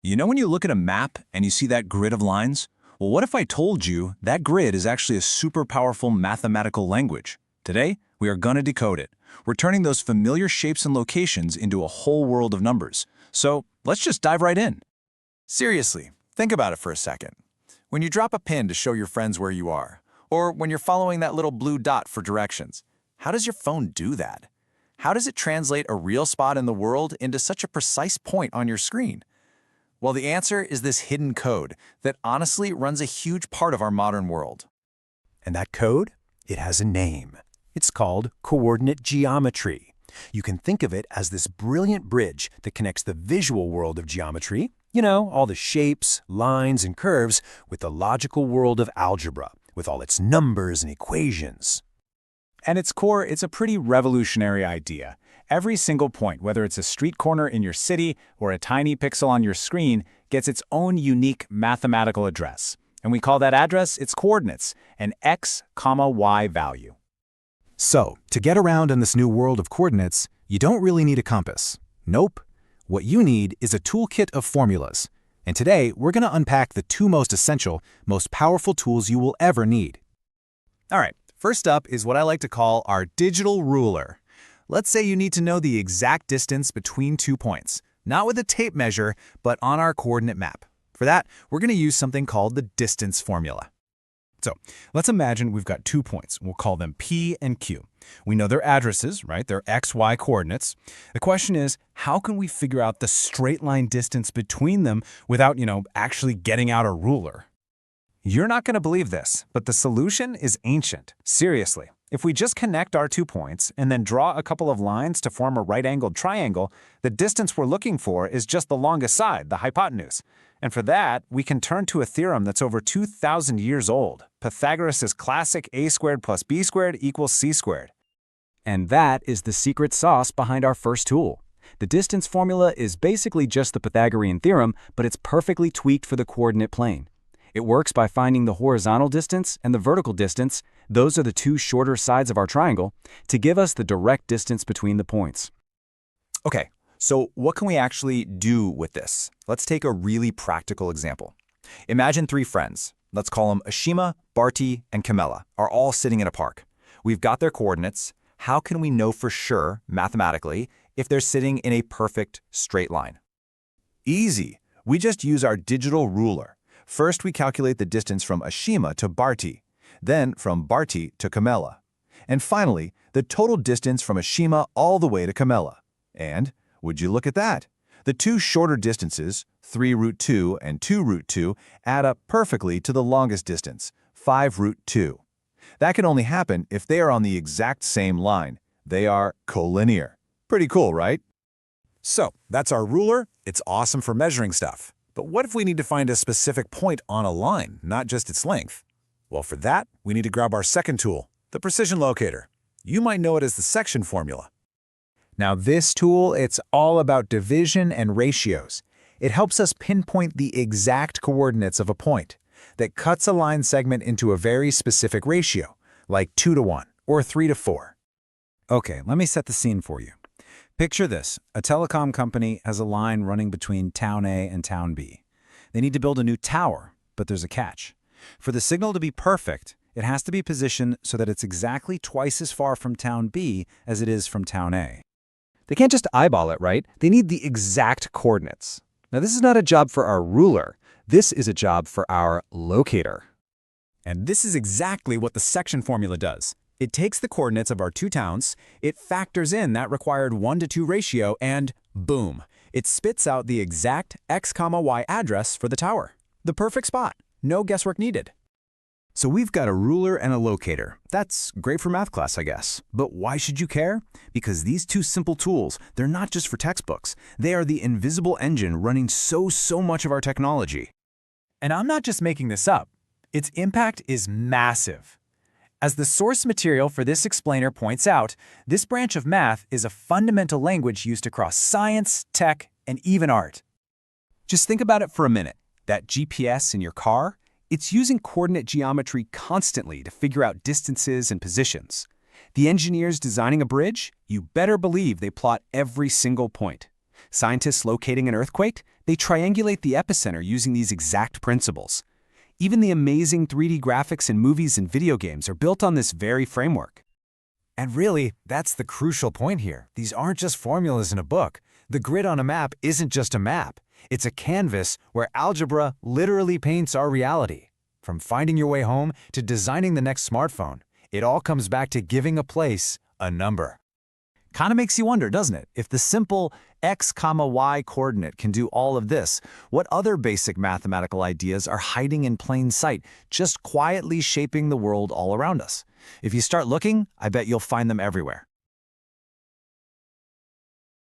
You know when you look at a map and you see that grid of lines? Well, what if I told you that grid is actually a super powerful mathematical language? Today, we are going to decode it. We're turning those familiar shapes and locations into a whole world of numbers. So let's just dive right in. Seriously, think about it for a second. When you drop a pin to show your friends where you are, or when you're following that little blue dot for directions, how does your phone do that? How does it translate a real spot in the world into such a precise point on your screen? Well, the answer is this hidden code that honestly runs a huge part of our modern world. And that code? It has a name. It's called coordinate geometry. You can think of it as this brilliant bridge that connects the visual world of geometry, all the shapes, lines, and curves, with the logical world of algebra, with all its numbers and equations. At its core, it's a pretty revolutionary idea. Every single point, whether it's a street corner in your city or a tiny pixel on your screen, gets its own unique mathematical address. And we call that address its coordinates, an x, y value. So, to get around in this new world of coordinates, you don't really need a compass. Nope. What you need is a toolkit of formulas. And today, we're going to unpack the two most essential, most powerful tools you will ever need. All right, first up is what I like to call our digital ruler. Let's say you need to know the exact distance between 2 points, not with a tape measure, but on our coordinate map. For that, we're going to use something called the distance formula. So let's imagine we've got 2 points. We'll call them P and Q. We know their addresses, right? Their x, y coordinates. The question is, how can we figure out the straight line distance between them without, actually getting out a ruler? You're not going to believe this, but the solution is ancient. Seriously. If we just connect our 2 points and then draw a couple of lines to form a right-angled triangle, the distance we're looking for is just the longest side, the hypotenuse. And for that, we can turn to a theorem that's over 2,000 years old, Pythagoras' classic a squared plus b squared equals c squared. And that is the secret sauce behind our first tool. The distance formula is basically just the Pythagorean theorem, but it's perfectly tweaked for the coordinate plane. It works by finding the horizontal distance and the vertical distance, those are the two shorter sides of our triangle, to give us the direct distance between the points. Okay, so what can we actually do with this? Let's take a really practical example. Imagine 3 friends. Let's call them Ashima, Barty, and Camilla, are all sitting in a park. We've got their coordinates. How can we know for sure, mathematically, if they're sitting in a perfect straight line? Easy. We just use our digital ruler. First, we calculate the distance from Ashima to Barty, then from Barty to Camilla, and finally, the total distance from Ashima all the way to Camilla. And, would you look at that? The two shorter distances, 3 root 2 and 2 root 2, add up perfectly to the longest distance, 5 root 2. That can only happen if they are on the exact same line. They are collinear. Pretty cool, right? So, that's our ruler. It's awesome for measuring stuff. But what if we need to find a specific point on a line, not just its length? Well, for that, we need to grab our second tool, the precision locator. You might know it as the section formula. Now this tool, it's all about division and ratios. It helps us pinpoint the exact coordinates of a point that cuts a line segment into a very specific ratio, like 2:1 or 3:4. Okay, let me set the scene for you. Picture this. A telecom company has a line running between town A and town B. They need to build a new tower, but there's a catch. For the signal to be perfect, it has to be positioned so that it's exactly twice as far from town B as it is from town A. They can't just eyeball it, right? They need the exact coordinates. Now, this is not a job for our ruler. This is a job for our locator. And this is exactly what the section formula does. It takes the coordinates of our 2 towns, it factors in that required 1:2 ratio, and boom, it spits out the exact x, y address for the tower. The perfect spot. No guesswork needed. So we've got a ruler and a locator. That's great for math class, I guess. But why should you care? Because these two simple tools, they're not just for textbooks. They are the invisible engine running so much of our technology. And I'm not just making this up. Its impact is massive. As the source material for this explainer points out, this branch of math is a fundamental language used across science, tech, and even art. Just think about it for a minute. That GPS in your car, it's using coordinate geometry constantly to figure out distances and positions. The engineers designing a bridge, you better believe they plot every single point. Scientists locating an earthquake, they triangulate the epicenter using these exact principles. Even the amazing 3D graphics in movies and video games are built on this very framework. And really, that's the crucial point here. These aren't just formulas in a book. The grid on a map isn't just a map. It's a canvas where algebra literally paints our reality. From finding your way home to designing the next smartphone, it all comes back to giving a place a number. Kinda makes you wonder, doesn't it? If the simple x, y coordinate can do all of this, what other basic mathematical ideas are hiding in plain sight, just quietly shaping the world all around us? If you start looking, I bet you'll find them everywhere.